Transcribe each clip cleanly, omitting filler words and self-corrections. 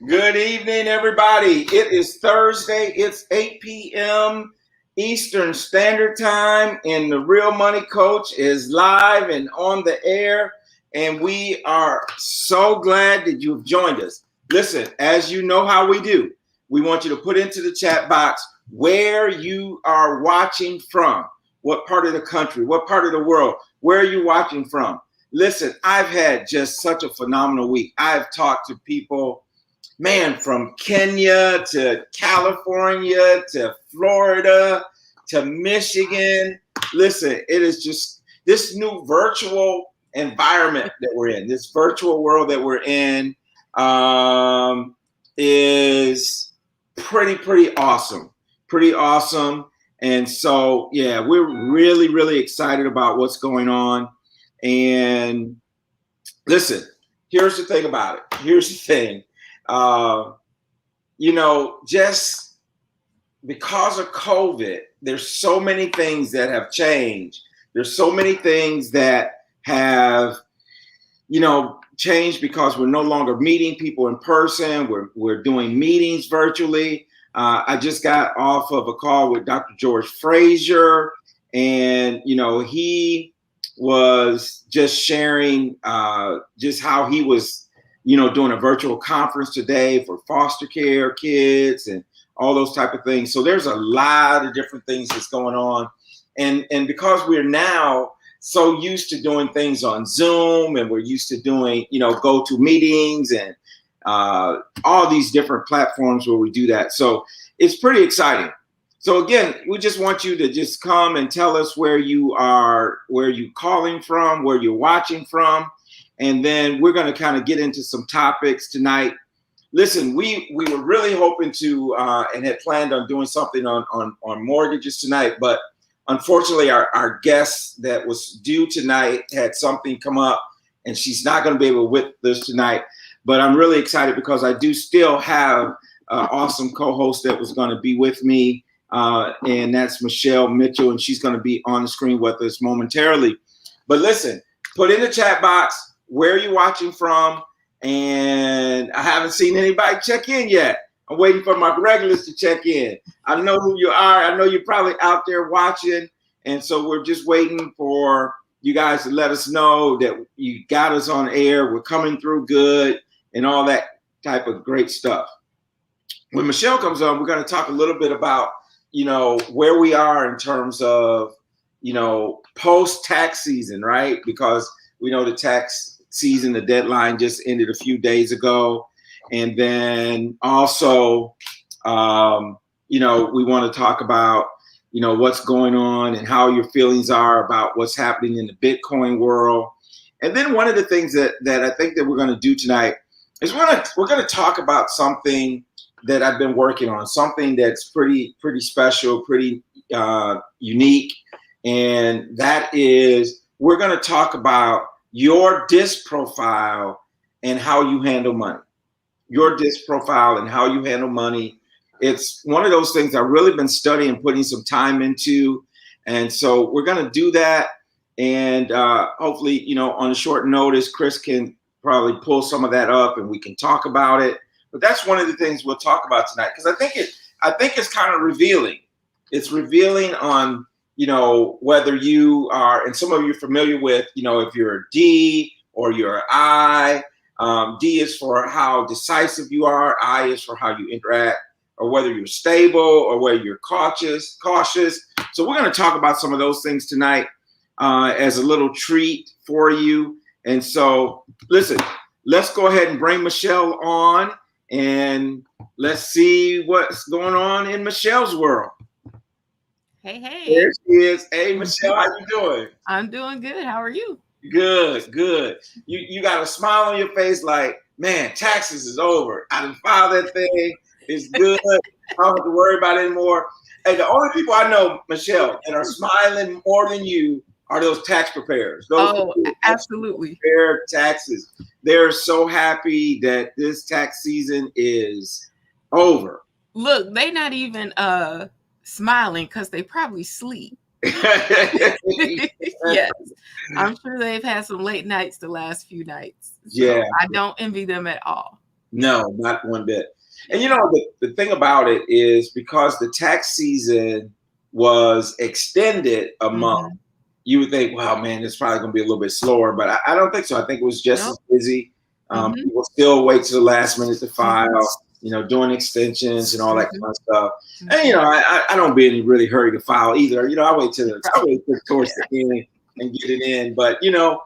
Good evening, everybody. It is Thursday. It's 8 p.m. Eastern Standard Time, and the Real Money Coach is live and on the air. And we are so glad that you've joined us. Listen, as you know how we do, we want you to put into the chat box where you are watching from, what part of the country, what part of the world, where are you watching from? Listen, I've had just such a phenomenal week. I've talked to people, man, from Kenya to California to Florida to Michigan. Listen, it is just this new virtual environment that we're in, this virtual world that we're in is pretty awesome. Pretty awesome. And so, yeah, we're really excited about what's going on. And listen, here's the thing about it. Here's the thing. Just because of COVID, there's so many things that have changed. There's so many things that have, changed because we're no longer meeting people in person. We're doing meetings virtually. I just got off of a call with Dr. George Frazier, and, he was just sharing just how he was doing a virtual conference today for foster care kids and all those type of things. So there's a lot of different things that's going on. And because we're now so used to doing things on Zoom, and we're used to doing, go-to meetings and all these different platforms where we do that. So it's pretty exciting. So again, we just want you to just come and tell us where you are, where you're calling from, where you're watching from. And then we're going to kind of get into some topics tonight. Listen, we were really hoping to and had planned on doing something on mortgages tonight, but unfortunately our guest that was due tonight had something come up, and she's not going to be able to with us tonight. But I'm really excited because I do still have an awesome co-host that was going to be with me, and that's Michelle Mitchell, and she's going to be on the screen with us momentarily. But listen, put in the chat box where you're watching from, and I haven't seen anybody check in yet. I'm waiting for my regulars to check in. I know who you are. I know you're probably out there watching, and so we're just waiting for you guys to let us know that you got us on air. We're coming through good and all that type of great stuff. When Michelle comes on, we're going to talk a little bit about, where we are in terms of, post-tax season, right? Because we know the tax season, the deadline just ended a few days ago. And then also, we want to talk about, what's going on and how your feelings are about what's happening in the Bitcoin world. And then one of the things that I think that we're going to do tonight is we're going to talk about something that I've been working on, something that's pretty special, pretty unique. And that is, we're going to talk about your DISC profile and how you handle money. Your DISC profile and how you handle money. It's one of those things I've really been studying, putting some time into. And so we're going to do that. And hopefully, on a short notice, Chris can probably pull some of that up and we can talk about it. But that's one of the things we'll talk about tonight, because I think it's kind of revealing. It's revealing on, whether you are, and some of you are familiar with, if you're a D or you're an I. D is for how decisive you are. I is for how you interact, or whether you're stable or whether you're cautious. So we're going to talk about some of those things tonight as a little treat for you. And so, listen, let's go ahead and bring Michelle on, and let's see what's going on in Michelle's world. Hey. There she is. Hey, Michelle, how you doing? I'm doing good. How are you? Good. You got a smile on your face like, man, taxes is over. I done filed that thing. It's good. I don't have to worry about it anymore. Hey, the only people I know, Michelle, that are smiling more than you are those tax preparers. Those absolutely. Prepare taxes. They're so happy that this tax season is over. Look, they not even smiling because they probably sleep. Yes, I'm sure they've had some late nights the last few nights. So yeah, I don't envy them at all. No, not one bit. And you know, the thing about it is because the tax season was extended a month, Mhm. you would think, wow, man, it's probably going to be a little bit slower. But I don't think so. I think it was just Nope. as busy. Mhm. People still wait to the last minute to Mhm. file, you know, doing extensions and all that Mhm. kind of stuff. And, you Mhm. know, I don't be in any really hurry to file either. You know, I Right. wait till towards the end and get it in. But, you know,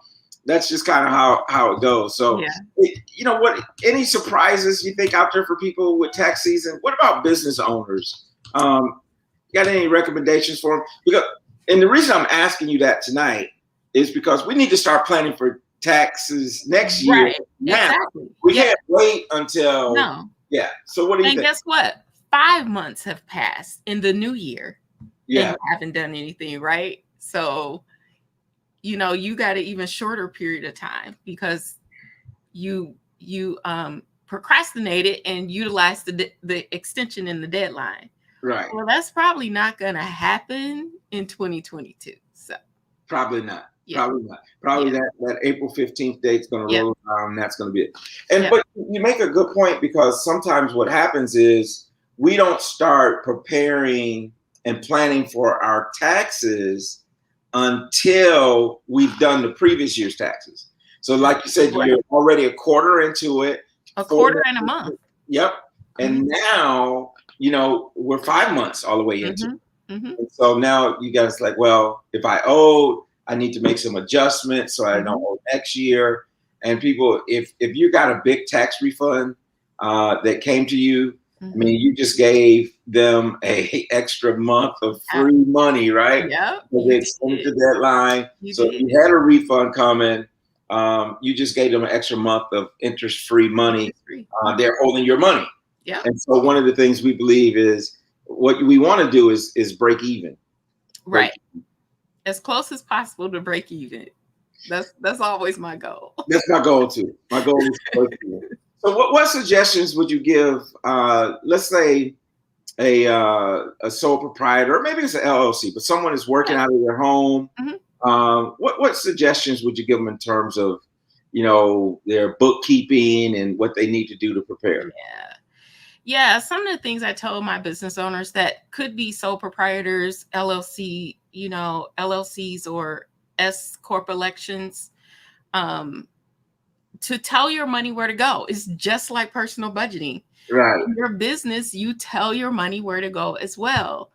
that's just kind of how it goes. So, Yeah. you know what? Any surprises you think out there for people with tax season? What about business owners? Got any recommendations for them? Because, and the reason I'm asking you that tonight is because we need to start planning for taxes next year Right. now. Exactly. We Yeah. can't wait until No. yeah. So what do you And think? guess what? 5 months have passed in the new year and Yeah, you haven't done anything, right? So, you got an even shorter period of time because you procrastinated and utilized the extension in the deadline. right. Well, that's probably not going to happen in 2022. So, Probably not. yeah. Probably not. Probably Yeah. that April 15th date's going to Yeah. roll around. And that's going to be it. And Yeah. but you make a good point because sometimes what happens is we don't start preparing and planning for our taxes until we've done the previous year's taxes. So, like you said, Right. you're already a quarter into it. A 4 quarter and a month. Yep. And Mhm. now, you know, we're 5 months all the way into it. Mhm. Mhm. And so now you guys like, well, if I owed, I need to make some adjustments so I don't Mhm. owe next year. And people, if you got a big tax refund that came to you, I Mhm. mean, you just gave them a extra month of Uh, free money, right? Yep, Because you they extended did. the deadline. You So if did. you had a refund coming, you just gave them an extra month of interest-free money. Interest free. They're holding your money. Yep. And so one of the things we believe is what we want to do is break even. Break. Right. As close as possible to break even. That's always my goal. That's my goal too. My goal is to break even. So what suggestions would you give? Let's say a sole proprietor, or maybe it's an LLC, but someone is working Yeah. out of their home. Mhm. What suggestions would you give them in terms of, you know, their bookkeeping and what they need to do to prepare? Yeah. Yeah, some of the things I told my business owners that could be sole proprietors, LLCs or S corp elections, um, to tell your money where to go. It's just like personal budgeting. Right. In your business, you tell your money where to go as well.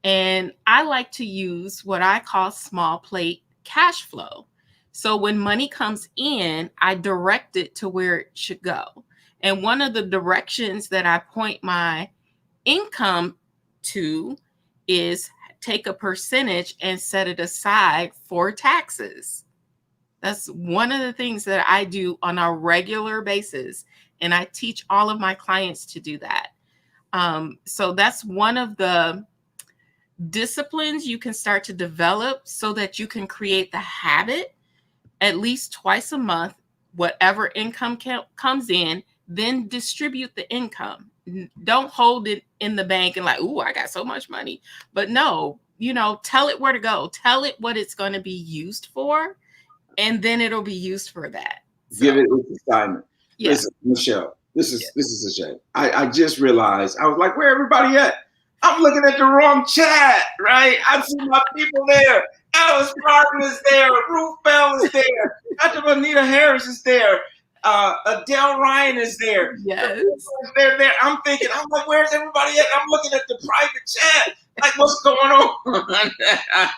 And I like to use what I call small plate cash flow. So when money comes in, I direct it to where it should go. And one of the directions that I point my income to is take a percentage and set it aside for taxes. That's one of the things that I do on a regular basis. And I teach all of my clients to do that. So that's one of the disciplines you can start to develop so that you can create the habit at least twice a month, whatever income comes in, then distribute the income. Don't hold it in the bank and like, ooh, I got so much money. But no, tell it where to go. Tell it what it's going to be used for, and then it'll be used for that. So, Give it its assignment. yeah. Listen, Michelle, this Yeah. is a shame. I just realized I was like, where everybody at? I'm looking at the wrong chat, right? I see my people there. Alice Martin is there. Ruth Bell is there. Dr. Bonita Harris is there. Adele Ryan is there. Yes. They're there. I'm like, where's everybody at? I'm looking at the private chat. Like, what's going on?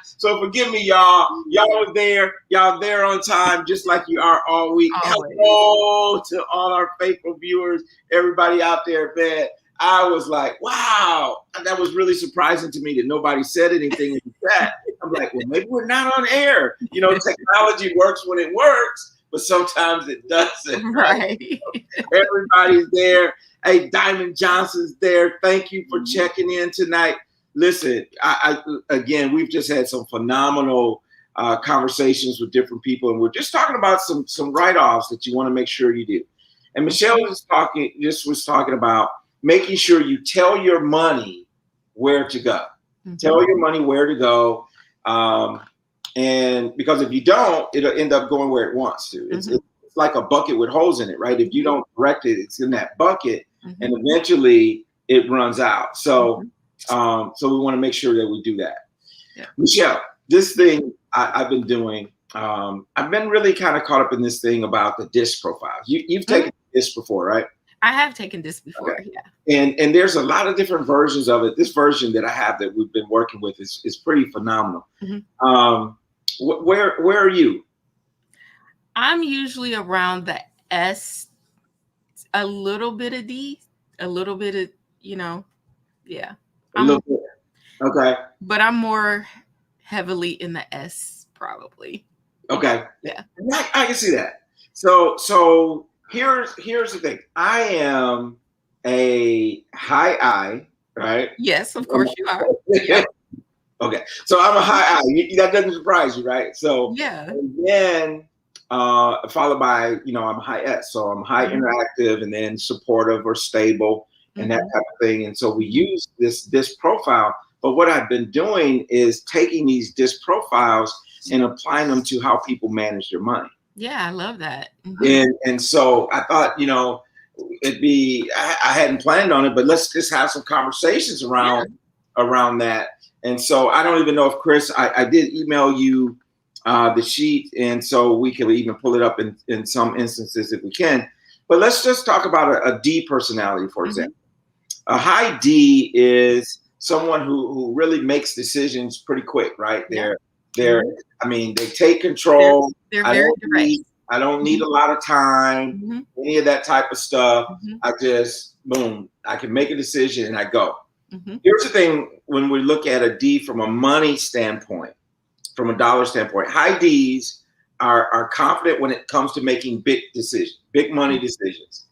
So forgive me, y'all. Y'all were there. Y'all there on time, just like you are all week. Always. Hello to all our faithful viewers, everybody out there, man. I was like, wow, that was really surprising to me that nobody said anything in the chat. I'm like, well, maybe we're not on air. You know, technology works when it works, but sometimes it doesn't. Right. Everybody's there. Hey, Diamond Johnson's there. Thank you for checking in tonight. Listen, again, we've just had some phenomenal conversations with different people, and we're just talking about some write-offs that you want to make sure you do. And Michelle was talking about making sure you tell your money where to go. Mm-hmm. Tell your money where to go. And because if you don't, it'll end up going where it wants to. It's like a bucket with holes in it, right? If you don't correct it, it's in that bucket, Mm-hmm. and eventually it runs out. So, Mm-hmm. so we want to make sure that we do that. Yeah. Michelle, this thing I've been doing, I've been really kind of caught up in this thing about the disc profiles. You've taken disc before, right? I have taken this before, Okay. yeah. And there's a lot of different versions of it. This version that I have that we've been working with is pretty phenomenal. Mm-hmm. Where are you? I'm usually around the S, a little bit of D, a little bit of, yeah. A little bit. Okay. But I'm more heavily in the S, probably. Okay. Yeah. I can see that. So here's the thing. I am a high I, right? Yes, of course you are. Yeah. Okay. So I'm a high I. That doesn't surprise you, right? So yeah. And then followed by, I'm a high S. So I'm high interactive, and then supportive or stable, and that type of thing. And so we use this profile. But what I've been doing is taking these disc profiles and applying them to how people manage their money. Yeah, I love that. Mm-hmm. And so I thought, it'd be, I hadn't planned on it, but let's just have some conversations around that. And so I don't even know if Chris, I did email you the sheet, and so we can even pull it up in some instances if we can. But let's just talk about a D personality, for example. A high D is someone who really makes decisions pretty quick, right? They take control. They're very direct. I don't need a lot of time, any of that type of stuff. I just, boom, I can make a decision and I go. Here's the thing, when we look at a D from a money standpoint, from a dollar standpoint, high Ds are confident when it comes to making big decisions, big money decisions.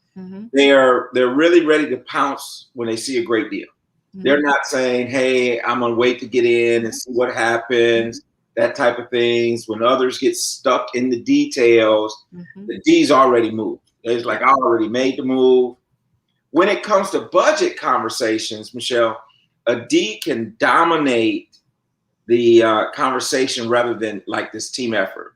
They're really ready to pounce when they see a great deal. They're not saying, hey, I'm gonna wait to get in and see what happens, that type of things. When others get stuck in the details, the D's already moved. It's like, I already made the move. When it comes to budget conversations, Michelle, a D can dominate the conversation rather than like this team effort.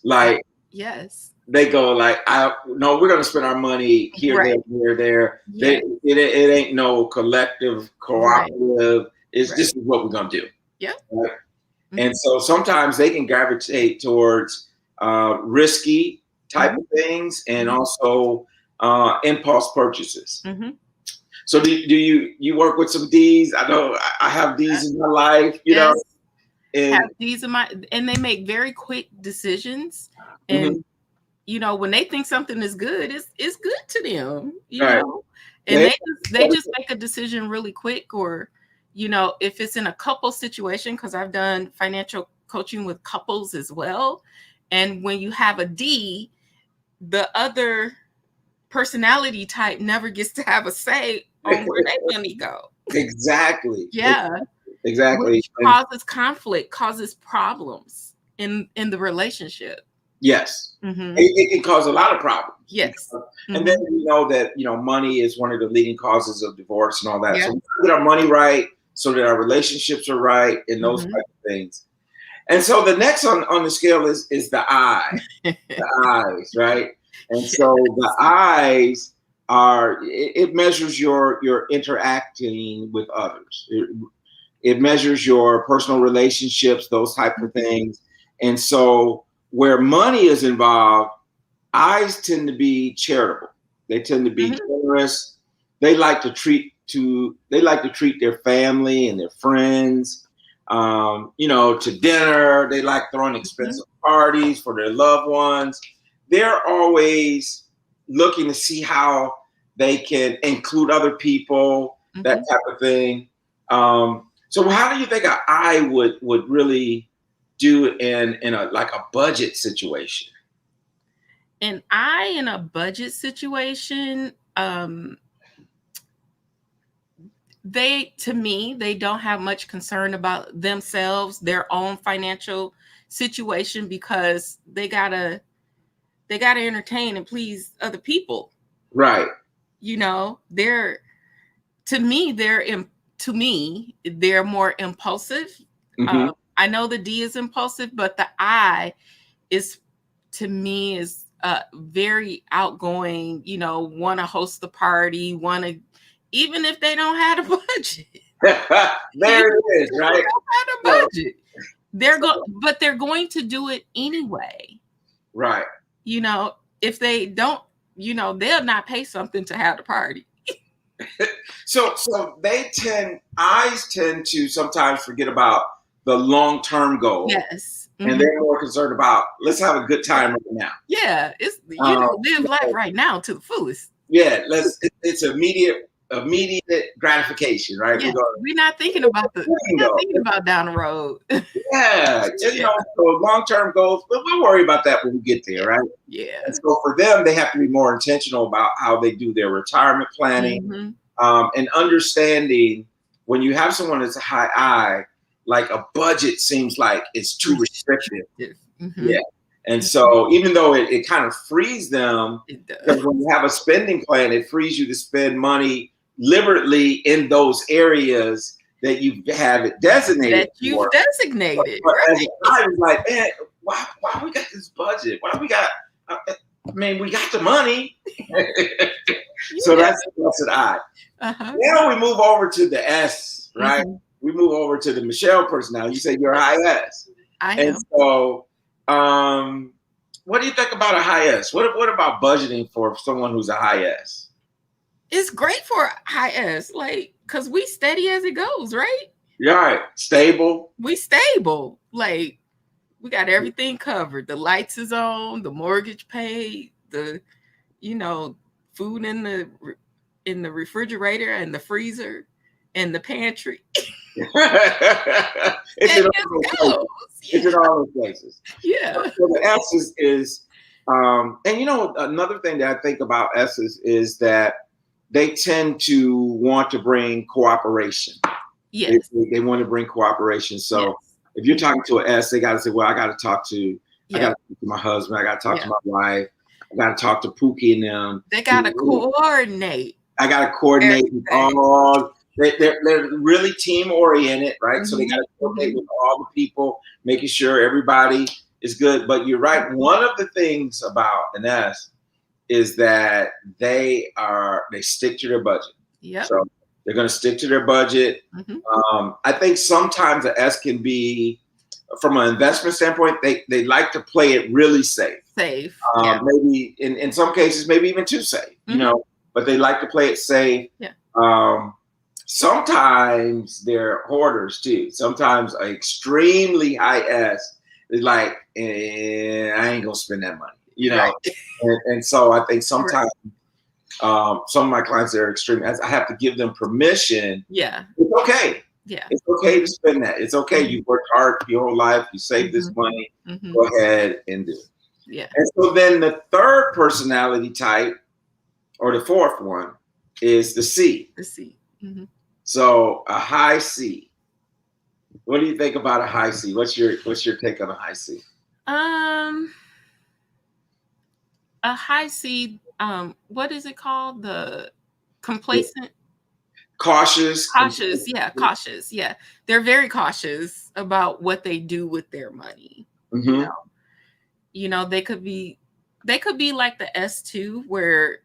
Like, yes, they go like, no, we're going to spend our money here, there. It ain't no collective, cooperative. This is what we're going to do. Yeah. Right? And so sometimes they can gravitate towards risky type of things, and also impulse purchases. So do you work with some D's? I know I have D's in my life, know. Have D's in my, and they make very quick decisions. And when they think something is good, it's good to them, know. And they just make a decision really quick. Or, if it's in a couple situation, because I've done financial coaching with couples as well. And when you have a D, the other personality type never gets to have a say on where their money go. Exactly. Yeah. Exactly. Which causes conflict, causes problems in the relationship. Yes. It can cause a lot of problems. Yes. And then we know that, money is one of the leading causes of divorce and all that. So we get our money right so that our relationships are right, and those type of things. And so the next on the scale is the I. The eyes, right? And so the eyes it measures your interacting with others. It measures your personal relationships, those type of things. And so where money is involved, eyes tend to be charitable. They tend to be generous. They like to treat their family and their friends, to dinner. They like throwing expensive parties for their loved ones. They're always looking to see how they can include other people, that type of thing. So how do you think an I would really do in a budget situation? And I, in a budget situation, they don't have much concern about themselves, their own financial situation, because they gotta entertain and please other people. Right. They're more impulsive. I know the D is impulsive, but the I is very outgoing, want to host the party, even if they don't have a budget. There it is, right? They don't have a budget. But they're going to do it anyway. Right. If they don't, they'll not pay something to have the party. So eyes tend to sometimes forget about the long-term goal. Yes. Mm-hmm. And they're more concerned about, let's have a good time right now. Yeah. It's, live life right now to the fullest. Yeah. It's immediate gratification, right? Yeah, we're not thinking about down the road. Yeah. So long-term goals, but we'll worry about that when we get there, right? Yeah. And so for them, they have to be more intentional about how they do their retirement planning, and understanding when you have someone that's a high I, like a budget seems like it's too restrictive. Mm-hmm. Yeah. And so even though it kind of frees them, because when you have a spending plan, it frees you to spend money liberally in those areas that you have it designated. Designated. But right. I was like, man, why we got this budget? Why we got? We got the money. So that's an I. Now we move over to the S, right? Mm-hmm. We move over to the Michelle personality. You say you're a high S. I am. And so, what do you think about a high S? What about budgeting for someone who's a high S? It's great for high S, because we steady as it goes, right? Yeah, right. Stable. We stable. We got everything covered. The lights is on, the mortgage paid, the, food in the refrigerator and the freezer and the pantry. It's in all those places. Yeah. So the S is and another thing that I think about S's is that they tend to want to bring cooperation. Yes. They want to bring cooperation. So if you're talking to an S, they got to say, well, I got to talk to my husband. I got to talk to my wife. I got to talk to Pookie and them. They got to coordinate. I got to coordinate with all. They're really team oriented, right? Mm-hmm. So they got to coordinate with all the people, making sure everybody is good. But you're right. One of the things about an S is that they stick to their budget. Yeah. So they're going to stick to their budget. Mm-hmm. I think sometimes the S can be, from an investment standpoint, they like to play it really safe. Maybe in some cases, maybe even too safe, but they like to play it safe. Yeah. Sometimes they're hoarders too. Sometimes an extremely high S is like, I ain't going to spend that money. Right. And so I think sometimes some of my clients that are extreme, I have to give them permission. Yeah. It's okay. Yeah. It's okay to spend that. It's okay. Mm-hmm. You've worked hard your whole life. You saved this money. Mm-hmm. Go ahead and do it. Yeah. And so then the third personality type, or the fourth one, is the C. The C. Mm-hmm. So a high C. What do you think about a high C? What's your take on a high C? A high C, what is it called? The complacent? Cautious. Cautious, yeah. They're very cautious about what they do with their money. Mm-hmm. They could be like the S2, where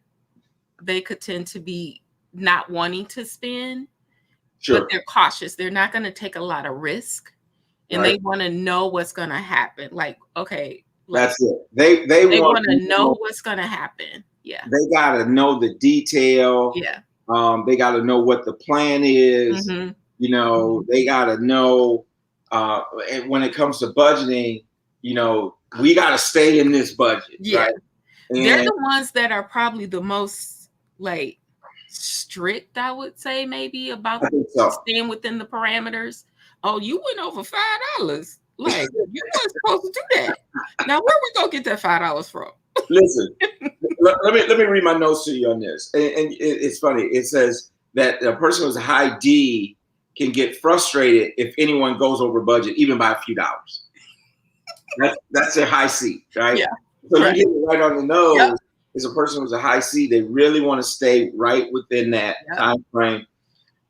they could tend to be not wanting to spend, but they're cautious. They're not going to take a lot of risk, and they want to know what's going to happen. That's it. They want to know what's going to happen. Yeah. They got to know the detail. Yeah. They got to know what the plan is. Mm-hmm. They got to know, and when it comes to budgeting, we got to stay in this budget. Yeah. Right? They're the ones that are probably the most strict, I would say, maybe, about staying within the parameters. Oh, you went over $5. You weren't supposed to do that. Now, where we gonna get that $5 from? Listen, let me read my notes to you on this. And it's funny. It says that a person who's a high D can get frustrated if anyone goes over budget, even by a few dollars. That's a high C, right? Yeah. So you get it right on the nose. Yep. Is a person who's a high C, they really want to stay right within that time frame.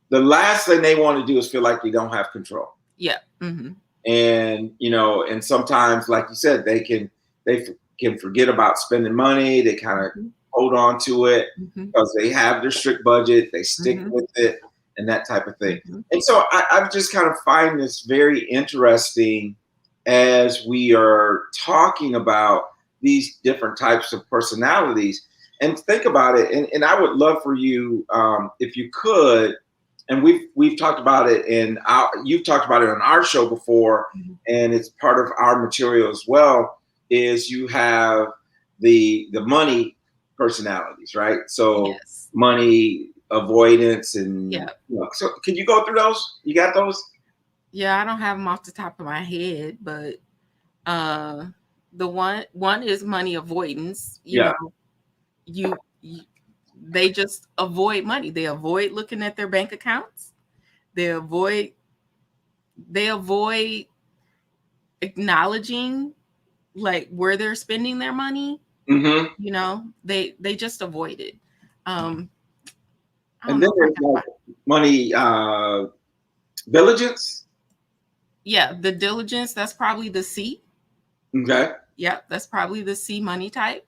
The last thing they want to do is feel like they don't have control. Yeah. Mm-hmm. And and sometimes, like you said, they can can forget about spending money. They kind of hold on to it because they have their strict budget. They stick with it and that type of thing. And so I just kind of find this very interesting as we are talking about these different types of personalities. And think about it. And I would love for you, if you could, and we've talked about it you've talked about it on our show before, and it's part of our material as well, is you have the money personalities, right? So money avoidance and so can you go through those? You got those? Yeah, I don't have them off the top of my head, but the one is money avoidance. You know, you they just avoid money. They avoid looking at their bank accounts. They avoid acknowledging like where they're spending their money. You know, they just avoid it. And then there's like money diligence. Yeah, the diligence, that's probably the C. Okay. Yeah, that's probably the C money type.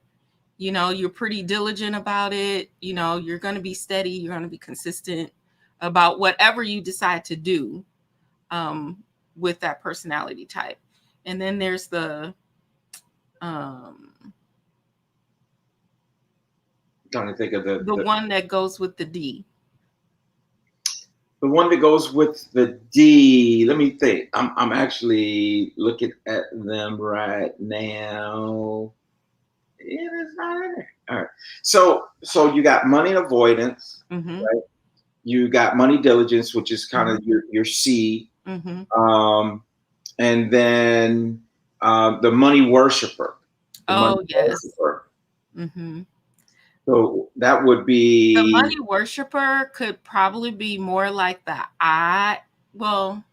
You know, you're pretty diligent about it. You know, you're going to be steady. You're going to be consistent about whatever you decide to do with that personality type. And then there's the trying to think of the one that goes with the D. The one that goes with the D. Let me think. I'm actually looking at them right now. Yeah, it's not in there. All right. So you got money avoidance, right? You got money diligence, which is kind of your C. And then the money worshiper. Worshiper. So that would be the money worshiper could probably be more like the I. Well,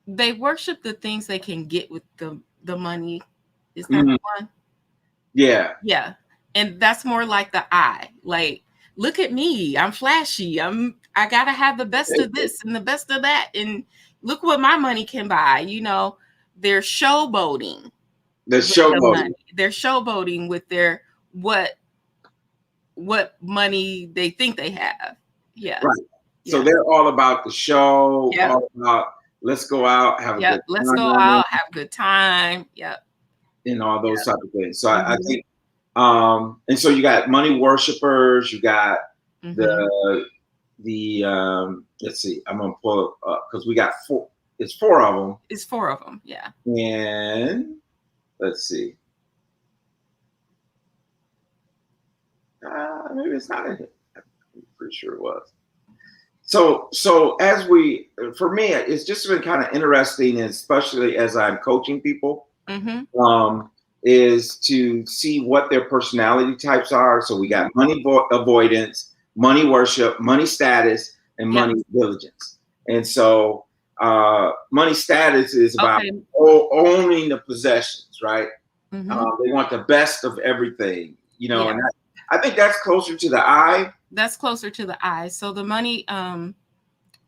they worship the things they can get with the money. Is that the one? Yeah. Yeah. And that's more like the I. Like, look at me. I'm flashy. I gotta have the best of this and the best of that. And look what my money can buy. You know, they're showboating. They're showboating with their what money they think they have. Yeah. Right. So they're all about the show, all about let's go out, have a good time. Let's go out, have a good time. Yep. And all those type of things. So I think and so you got money worshipers, you got the let's see, I'm gonna pull it up because we got four. It's four of them. It's four of them, yeah. And let's see. Maybe it's not in here. I'm pretty sure it was. So for me, it's just been kind of interesting, especially as I'm coaching people, is to see what their personality types are. So we got money avoidance, money worship, money status, and money diligence. And so money status is about owning the possessions, right? They want the best of everything, you know, and I think that's closer to the I. That's closer to the I. So the money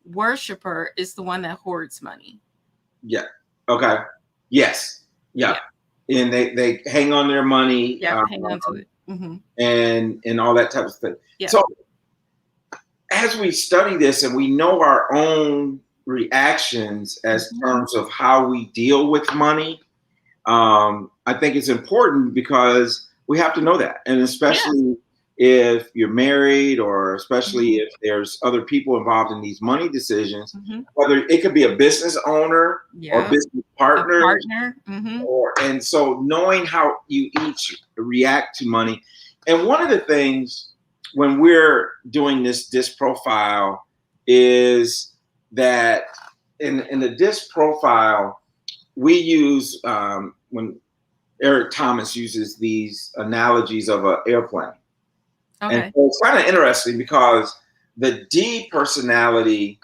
worshiper is the one that hoards money. Yeah. Okay. Yes. Yeah. And they hang on their money. Yeah, hang on to it. And all that type of thing. Yeah. So as we study this and we know our own reactions as terms of how we deal with money, I think it's important because we have to know that. And especially if you're married or especially if there's other people involved in these money decisions, whether it could be a business owner or business partner. And so knowing how you each react to money. And one of the things when we're doing this DISC profile is that in the DISC profile, we use, when Eric Thomas uses these analogies of an airplane. And so it's kind of interesting because the D personality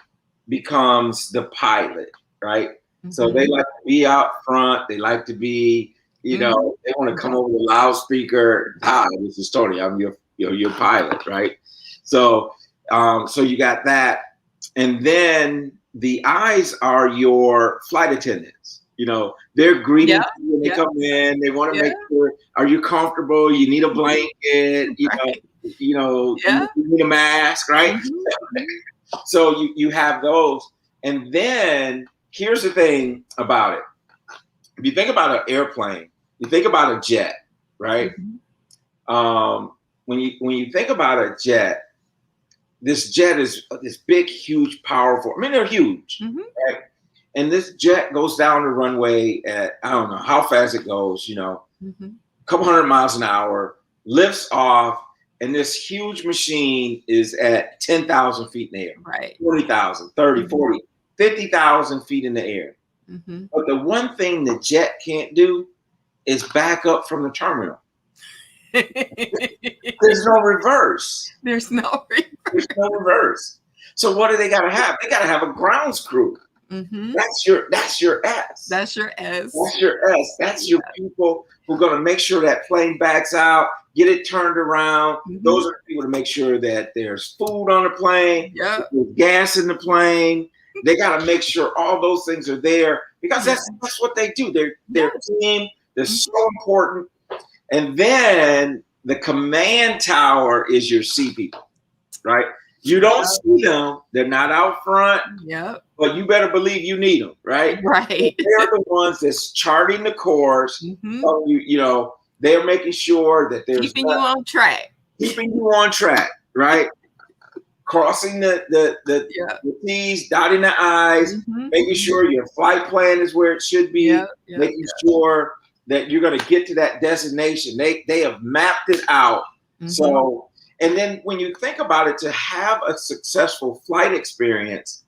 becomes the pilot, right? So they like to be out front. They like to be, you know, they want to come over the loudspeaker. Hi, this is Tony. I'm your pilot, right? So so you got that. And then the I's are your flight attendants. You know, they're greeting Yeah. you when they Yeah. come in. They want to Yeah. make sure, are you comfortable? You need a blanket. Right. You Yeah. need a mask, right? Mhm. Mhm. So you have those, and then here's the thing about it. If you think about an airplane, you think about a jet, right? Mhm. When you think about a jet, this jet is this big, huge, powerful. I mean, they're huge, Mhm. right? And this jet goes down the runway at, I don't know how fast it goes, Mhm. a couple hundred miles an hour, lifts off, and this huge machine is at 10,000 feet in the air, Right. 20,000, 30, Mhm. 40, 50,000 feet in the air. Mhm. But the one thing the jet can't do is back up from the terminal. There's no reverse. There's no There's no reverse. So what do they got to have? They got to have a grounds crew. Mhm. That's your S. That's your S. That's your S. That's your people who are going to make sure that plane backs out, get it turned around. Those Mhm. are the people to make sure that there's food on the plane, Yep. there's gas in the plane. They got to make sure all those things are there because Yeah. that's what they do. They're Yeah. team. They're Mhm. so important. And then the command tower is your C people, right? You don't see them. They're not out front. Yep. But you better believe you need them, right? Right. They're the ones that's charting the course. Mhm. They're making sure that there's Keeping you on track. keeping you on track, right? Crossing the Yeah. T's, dotting the I's, Mhm. making sure your flight plan is where it should be, Yep. Yep. making sure that you're going to get to that destination. They have mapped it out. Mhm. So, and then when you think about it, to have a successful flight experience,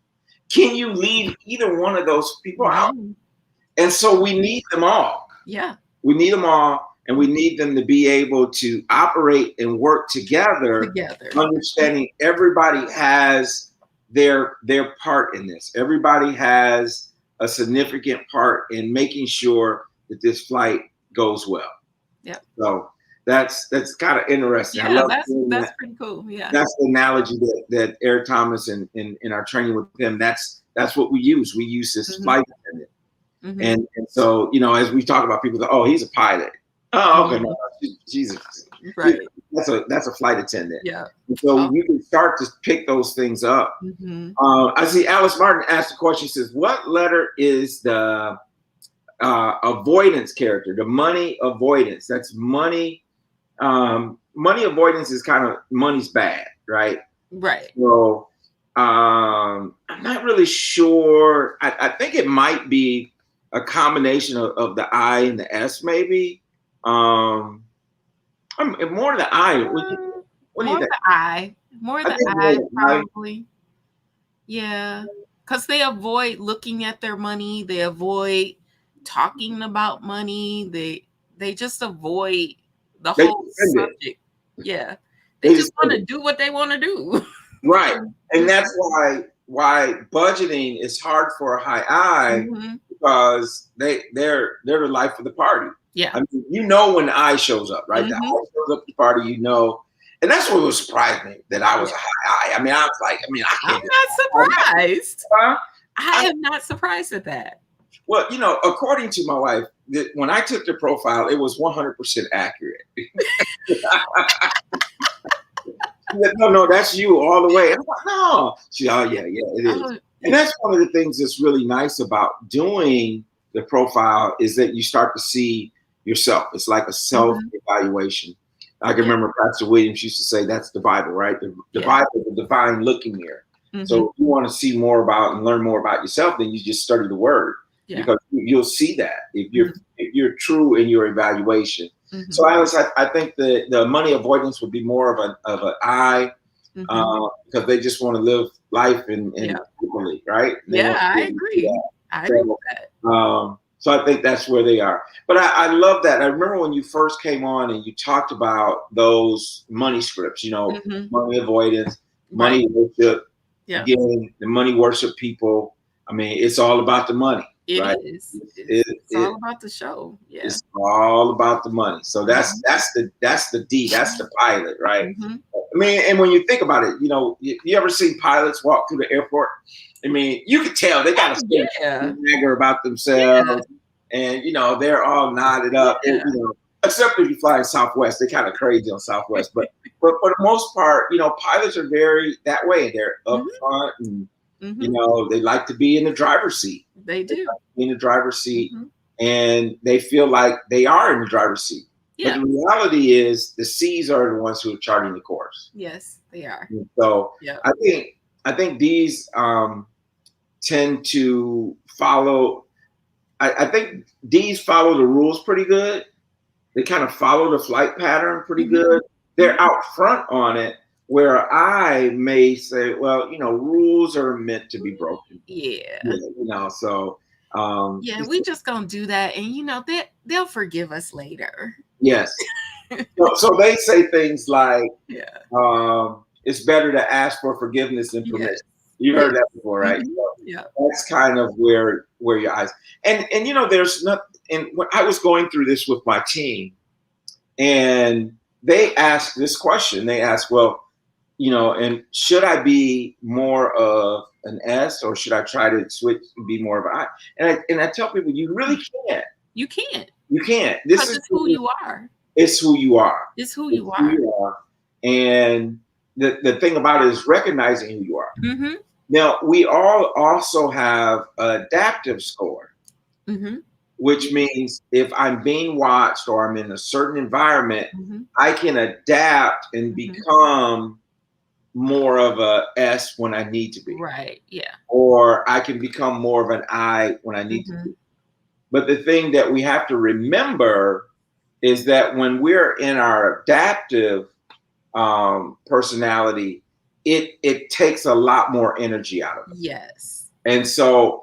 can you leave either one of those people out? No. And so we need them all. Yeah. We need them all, and we need them to be able to operate and work together, Together. understanding everybody has their part in this. Everybody has a significant part in making sure that this flight goes well. Yep. So that's kind of interesting. I Yeah, love that's doing that. pretty cool. Yeah. That's the analogy that Eric Thomas and in our training with him, that's what we use. We use this Mhm. flight attendant. Mhm. And so, as we talk about people, oh, he's a pilot. Oh, okay, Mhm. no, Jesus. Right. That's a flight attendant. Yeah. And so Oh. you can start to pick those things up. Mhm. I see Alice Martin asked a question. She says, what letter is the avoidance character? The money avoidance. That's money. Money avoidance is kind of money's bad, right? Right. So I'm not really sure. I think it might be a combination of the I and the S, maybe. More the I. What do you More think? the I. More I the think more I, the I. probably. Yeah. Because they avoid looking at their money. They avoid talking about money. They just avoid the They whole defend it. subject. Yeah. They They just defend want to do what they want to do. Right. And that's why budgeting is hard for a high I, Mhm. because they're the life of the party. Yeah. I mean, when the I shows up, right? The I shows up at the party, and that's what was surprised me, that I was a high I. I mean, I was like, I I'm can't. not surprised. Huh? I am not surprised at that. Well, according to my wife, when I took the profile, it was 100% accurate. No, that's you all the way. And I'm like, no. She, oh yeah, it is. And that's one of the things that's really nice about doing the profile, is that you start to see yourself. It's like a self-evaluation. I can remember Pastor Williams used to say, that's the Bible, right? The Bible is a divine looking mirror. So if you want to see more about and learn more about yourself, then you just study the word, because you'll see that if you're true in your evaluation. So Alice, I think the money avoidance would be more of an I, because they just want to live life in equally, right? I agree. I agree with that. So I think that's where they are. But I love that. I remember when you first came on and you talked about those money scripts, money avoidance, money worship, again, the money worship people. I mean, it's all about the money. It right? is. It's all about the show. Yeah. It's all about the money. So that's the D. That's the pilot, right? I mean, and when you think about it, you ever see pilots walk through the airport I mean, you could tell they got a Yeah. swagger about themselves, and they're all knotted up. Yeah. Except if you fly in Southwest, they're kind of crazy on Southwest. But for the most part, pilots are very that way. They're upfront, and they like to be in the driver's seat. They do. Like in the driver's seat, and they feel like they are in the driver's seat. Yeah. But the reality is, the C's are the ones who are charting the course. Yes, they are. And so I think these tend to follow. I think D's follow the rules pretty good. They kind of follow the flight pattern pretty good. They're out front on it, where I may say, well, rules are meant to be broken. Yeah. So. We just gonna do that, and they'll forgive us later. Yes. So they say things like, it's better to ask for forgiveness than permission. Yes. You heard that before, right? So that's kind of where your eyes. And there's not. And when I was going through this with my team, and they asked this question. They asked, well, and should I be more of an S, or should I try to switch and be more of an I? And I tell people, you really can't. You can't. You can't. This is who you are. It's who you are. It's who you are. And the thing about it is recognizing who you are. Now, we all also have an adaptive score, which means if I'm being watched or I'm in a certain environment, I can adapt and become more of a S when I need to be. Right. Yeah. Or I can become more of an I when I need to be. But the thing that we have to remember is that when we're in our adaptive personality, it takes a lot more energy out of us. Yes. And so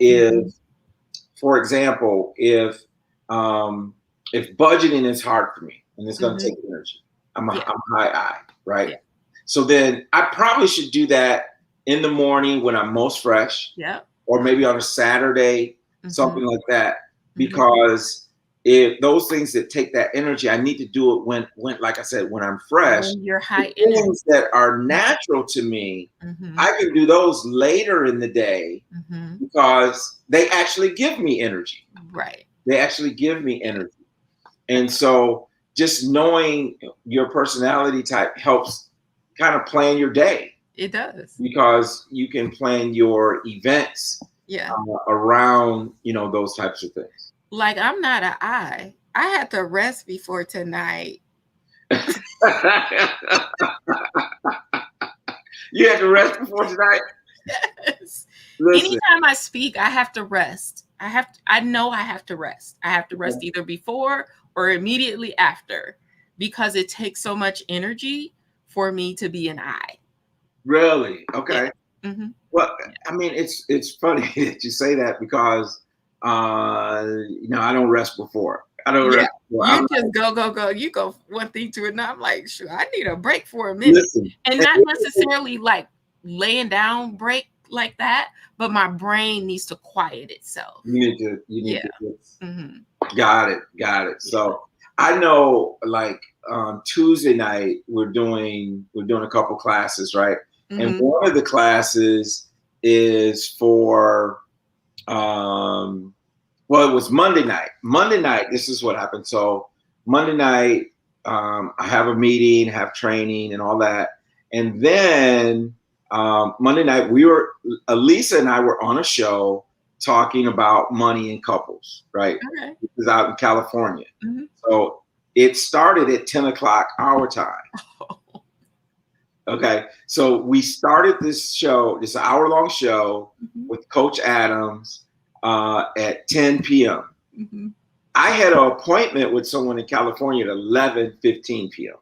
for example, if budgeting is hard for me and it's going to take energy, I'm a high I, right? Yeah. So then I probably should do that in the morning when I'm most fresh. Yeah. Or maybe on a Saturday, something like that. Because if those things that take that energy, I need to do it when like I said, when I'm fresh. When you're high energy. Things that are natural to me, I can do those later in the day because they actually give me energy. Right. They actually give me energy. And so just knowing your personality type helps kind of plan your day. It does. Because you can plan your events around, those types of things. Like, I'm not an I. I had to rest before tonight. You had to rest before tonight? Yes. Anytime I speak, I have to rest. I know I have to rest. I have to rest either before or immediately after, because it takes so much energy for me to be an I. Really? Okay. Yeah. Well, I mean, it's funny that you say that because I don't rest before. I don't rest before. You just go. You go one thing to another. I'm like, sure, I need a break for a minute. And not necessarily like laying down break like that, but my brain needs to quiet itself. You need to. Got it. So I know, like on Tuesday night, we're doing a couple classes, right? And one of the classes is for, it was Monday night. Monday night, this is what happened. So Monday night, I have a meeting, have training and all that. And then Monday night, Elisa and I were on a show talking about money in couples, right? Okay. This is out in California. So it started at 10 o'clock our time. Okay, so we started this hour-long show with Coach Adams at 10 p.m. I had an appointment with someone in California at 11:15 p.m.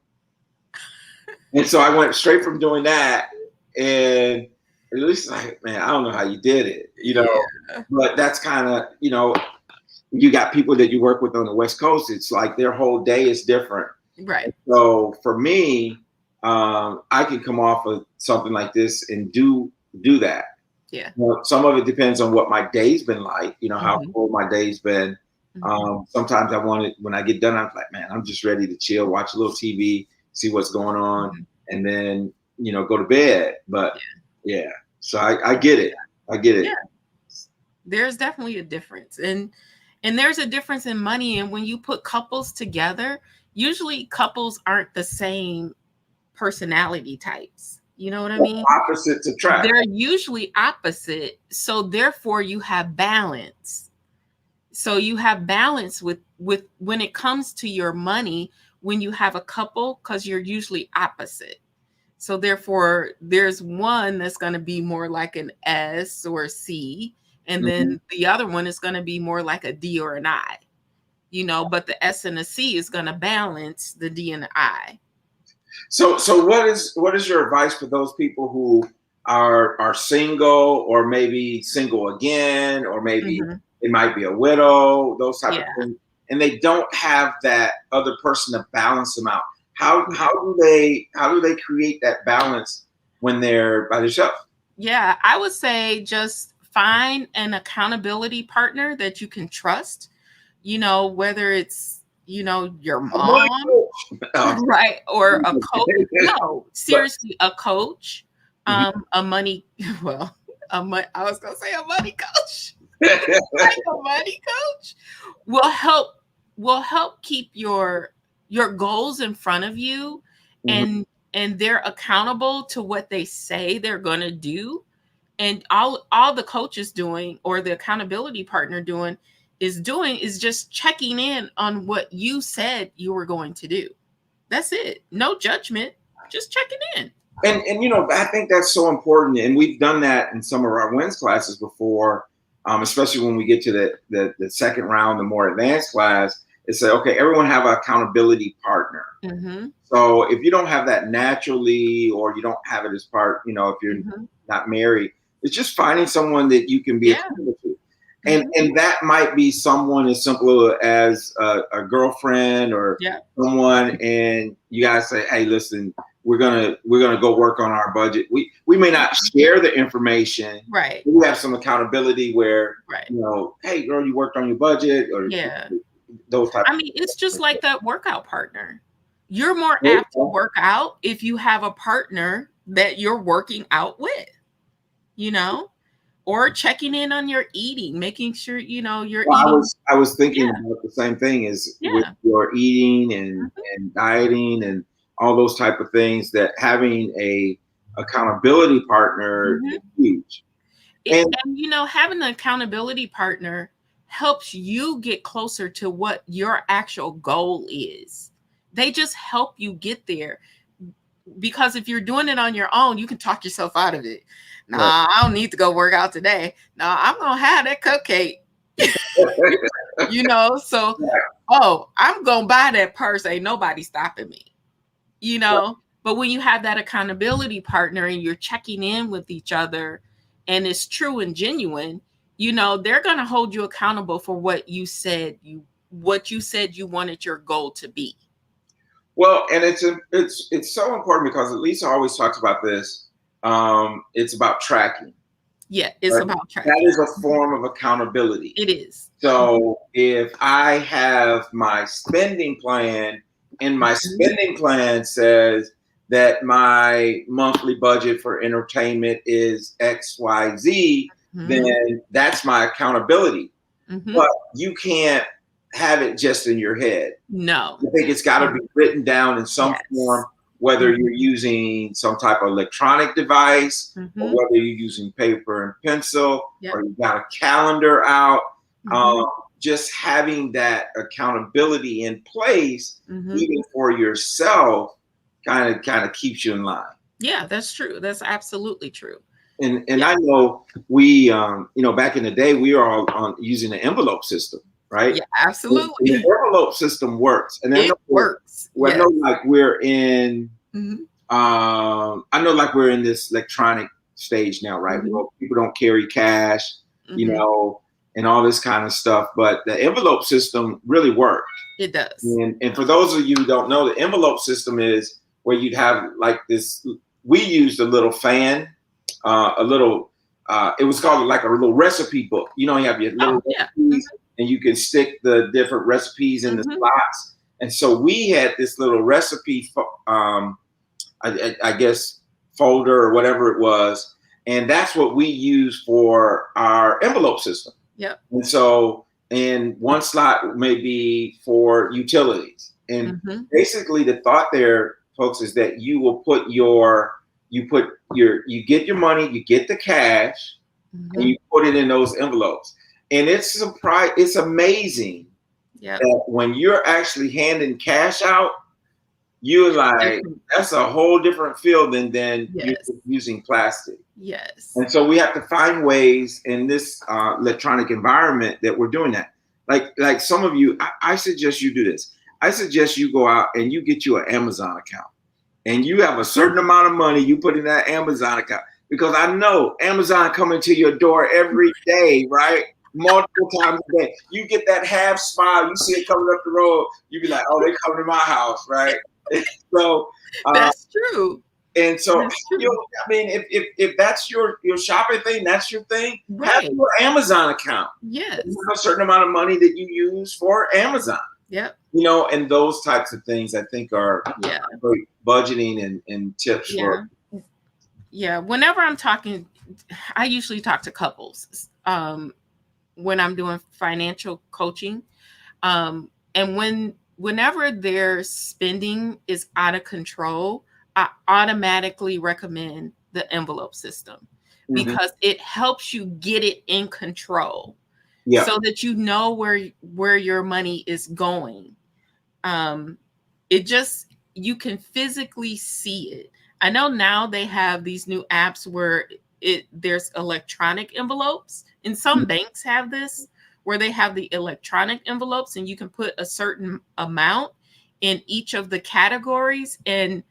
And so I went straight from doing that, and at least like, man, I don't know how you did it, but that's kind of, you got people that you work with on the West Coast. It's like their whole day is different. Right. So for me, I can come off of something like this and do that. Yeah. Well, some of it depends on what my day's been like, how full my day's been. Sometimes when I get done, I'm like, man, I'm just ready to chill, watch a little TV, see what's going on, and then, go to bed. But so I get it. I get it. Yeah. There's definitely a difference. And there's a difference in money. And when you put couples together, usually couples aren't the same personality types. You know what I mean? Opposites attract. They're usually opposite. So therefore you have balance. So you have balance with when it comes to your money when you have a couple, because you're usually opposite. So therefore there's one that's going to be more like an S or a C, and then the other one is going to be more like a D or an I. You know, but the S and the C is going to balance the D and the I. So what is your advice for those people who are single, or maybe single again, or maybe it might be a widow, those type of things, and they don't have that other person to balance them out? How do they create that balance when they're by themselves? Yeah, I would say just find an accountability partner that you can trust. You know, whether it's, you know, your mom, right, or a coach. No, seriously, a coach, a money. Well, I was gonna say a money coach. Like a money coach will help keep your goals in front of you, and they're accountable to what they say they're going to do. And all the coach is doing, or the accountability partner is just checking in on what you said you were going to do. That's it. No judgment, just checking in. And you know, I think that's so important, and we've done that in some of our wins classes before, especially when we get to the second round, the more advanced class. It's say, okay, everyone have an accountability partner. So if you don't have that naturally, or you don't have it as part, you know, if you're not married, it's just finding someone that you can be accountable to. And that might be someone as simple as a girlfriend or someone, and you guys say, hey, listen, we're gonna go work on our budget. We may not share the information, right? We have some accountability where, you know, hey girl, you worked on your budget, or those type. I mean, it's just like that workout partner. You're more apt to work out if you have a partner that you're working out with, you know, or checking in on your eating, making sure, you know, you're eating. I was thinking about the same thing as with your eating and dieting and all those type of things, that having a accountability partner is huge. And you know, having an accountability partner helps you get closer to what your actual goal is. They just help you get there. Because if you're doing it on your own, you can talk yourself out of it. Nah, I don't need to go work out today. Nah, I'm going to have that cupcake. You know, so, I'm going to buy that purse. Ain't nobody stopping me. You know, but when you have that accountability partner and you're checking in with each other and it's true and genuine, you know, they're going to hold you accountable for what you said you wanted your goal to be. Well, and it's so important, because Lisa always talks about this. It's about tracking. Yeah, it's about tracking. That is a form of accountability. It is. So if I have my spending plan, and my spending plan says that my monthly budget for entertainment is XYZ, then that's my accountability. But you can't have it just in your head. No. I think it's got to be written down in some form, whether you're using some type of electronic device, or whether you're using paper and pencil, or you got a calendar out. Just having that accountability in place, even for yourself, kind of keeps you in line. Yeah, that's true. That's absolutely true. And I know we, you know, back in the day, we were all on using the envelope system, right? Yeah, absolutely. The envelope system works, and it works. I know, like we're in, I know, like we're in this electronic stage now, right? Well, people don't carry cash, you know, and all this kind of stuff, but the envelope system really worked. It does. And for those of you who don't know, the envelope system is where you'd have like this. We used a little fan, it was called like a little recipe book. You know, you have your little recipes, and you can stick the different recipes in the slots. And so we had this little recipe, I guess, folder or whatever it was. And that's what we use for our envelope system. Yep. And so, and one slot may be for utilities. And basically the thought there, folks, is that you will put you get your money, you get the cash, and you put it in those envelopes. And it's amazing that when you're actually handing cash out, you're like, that's a whole different feel than using plastic. Yes. And so we have to find ways in this electronic environment that we're doing that. Like some of you, I suggest you do this. I suggest you go out and you get you an Amazon account. And you have a certain amount of money you put in that Amazon account. Because I know Amazon coming to your door every day, right? Multiple times a day. You get that half smile, you see it coming up the road, you be like, oh, they coming to my house, right? So that's true. And so, I mean, if that's your shopping thing, that's your thing. Right. Have your Amazon account. Yes. You have a certain amount of money that you use for Amazon. Yep. You know, and those types of things I think are great budgeting and tips for. Yeah. Whenever I'm talking, I usually talk to couples when I'm doing financial coaching. And whenever their spending is out of control, I automatically recommend the envelope system because it helps you get it in control so that you know where your money is going. You can physically see it. I know now they have these new apps where there's electronic envelopes, and some banks have this where they have the electronic envelopes and you can put a certain amount in each of the categories. And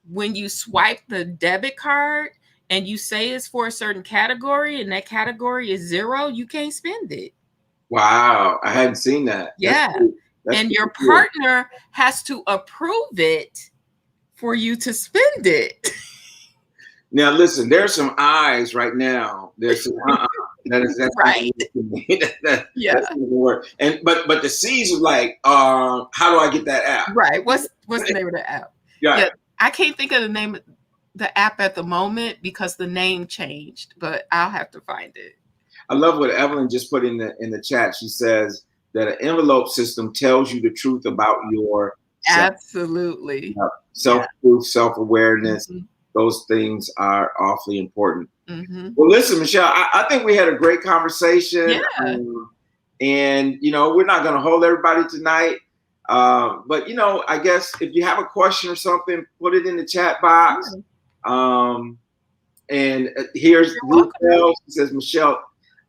when you swipe the debit card and you say it's for a certain category and that category is 0, you can't spend it. Wow. I hadn't seen that. Yeah. And your partner has to approve it for you to spend it. Now, listen, there's some eyes right now. There's some that's right. That's word. And but the C's was like, how do I get that app? Right. What's the name of the app? Yeah. I can't think of the name of the app at the moment because the name changed, but I'll have to find it. I love what Evelyn just put in the chat. She says that an envelope system tells you the truth about your absolutely self-proof, self-awareness. Those things are awfully important. Well, listen, Michelle, I think we had a great conversation. Yeah. And, you know, we're not going to hold everybody tonight. But, you know, I guess if you have a question or something, put it in the chat box. And here's Ruth Bell. She says, Michelle,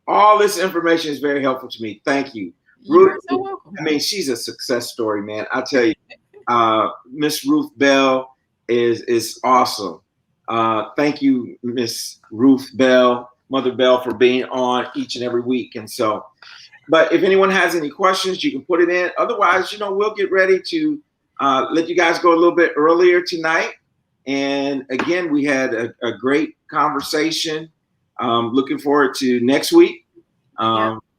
all this information is very helpful to me. Thank you. You're so welcome. I mean, she's a success story, man. I'll tell you, Miss Ruth Bell is awesome. Thank you, Miss Ruth Bell, Mother Bell, for being on each and every week. And so, but if anyone has any questions, you can put it in. Otherwise, you know, we'll get ready to let you guys go a little bit earlier tonight. And again, we had a great conversation. Looking forward to next week.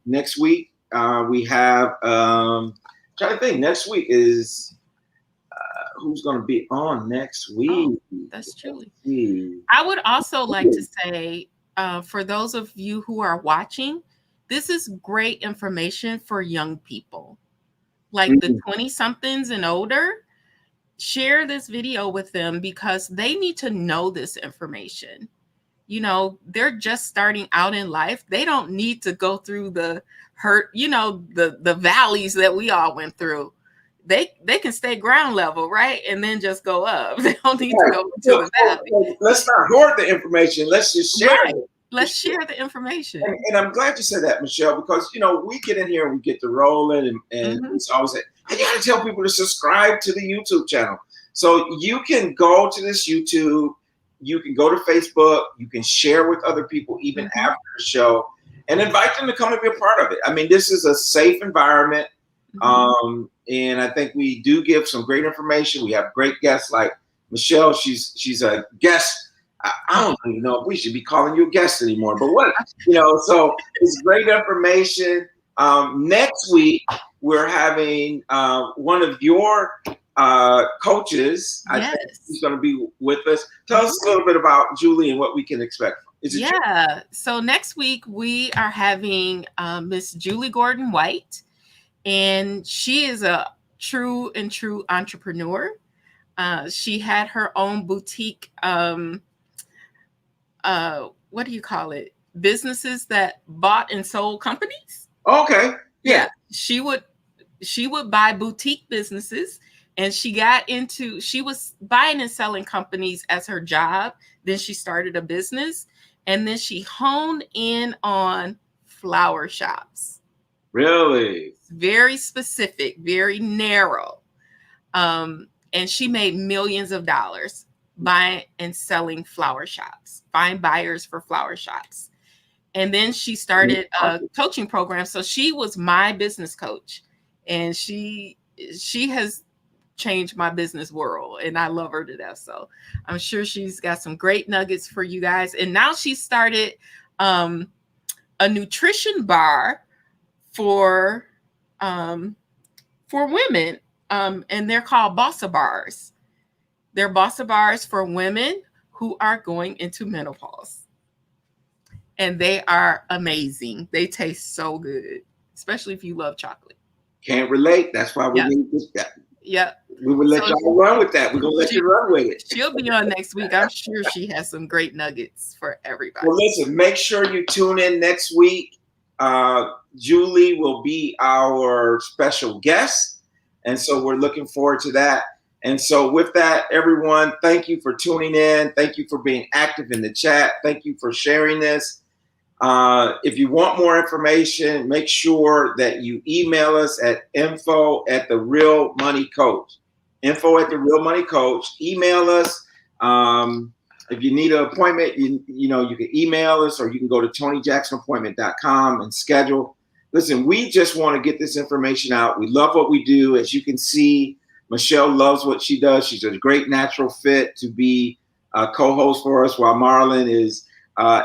Next week, we have, trying to think, next week is, who's going to be on next week? Oh, that's true. I would also like to say, for those of you who are watching, this is great information for young people, like the 20-somethings and older. Share this video with them because they need to know this information. You know, they're just starting out in life. They don't need to go through the hurt, you know, the valleys that we all went through. They can stay ground level, right? And then just go up. They don't need to go to the valley. Let's not hoard the information. Let's just share it. Let's share the information. And I'm glad you said that, Michelle, because, you know, we get in here and we get to rolling and it's always like, I got to tell people to subscribe to the YouTube channel. So you can go to this YouTube, you can go to Facebook, you can share with other people even after the show and invite them to come and be a part of it. I mean, this is a safe environment. And I think we do give some great information. We have great guests like Michelle. She's a guest. I don't even know if we should be calling you a guest anymore, but what, you know, so it's great information. Next week, we're having one of your coaches. I think he's going to be with us. Tell us a little bit about Julie and what we can expect Yeah. So next week we are having Miss Julie Gordon White, and she is a true entrepreneur. She had her own boutique. What do you call it? Businesses that bought and sold companies. Okay. Yeah. She would buy boutique businesses, and she was buying and selling companies as her job. Then she started a business, and then she honed in on flower shops. Really? Very specific, very narrow. And she made millions of dollars buying and selling flower shops, find buyers for flower shops. And then she started a coaching program. So she was my business coach, and she has changed my business world, and I love her to death. So I'm sure she's got some great nuggets for you guys. And now she started a nutrition bar for women, and they're called Bossa Bars. They're Bossa Bars for women who are going into menopause. And they are amazing. They taste so good, especially if you love chocolate. Can't relate. That's why we need this guy. Yeah. We will let y'all run with that. We're going to let you run with it. She'll be on next week. I'm sure she has some great nuggets for everybody. Well, listen, make sure you tune in next week. Julie will be our special guest. And so we're looking forward to that. And so with that, everyone, thank you for tuning in. Thank you for being active in the chat. Thank you for sharing this. If you want more information, make sure that you email us at info@therealmoneycoach. Info@therealmoneycoach. Email us. If you need an appointment, you can email us, or you can go to TonyJacksonAppointment.com and schedule. Listen, we just want to get this information out. We love what we do. As you can see, Michelle loves what she does. She's a great natural fit to be a co-host for us, while Marlon is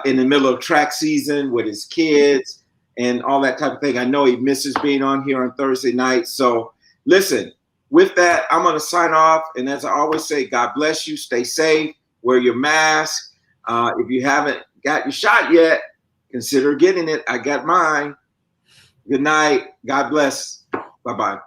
in the middle of track season with his kids and all that type of thing. I know he misses being on here on Thursday night. So listen, with that, I'm going to sign off. And as I always say, God bless you. Stay safe. Wear your mask. If you haven't got your shot yet, consider getting it. I got mine. Good night. God bless. Bye-bye.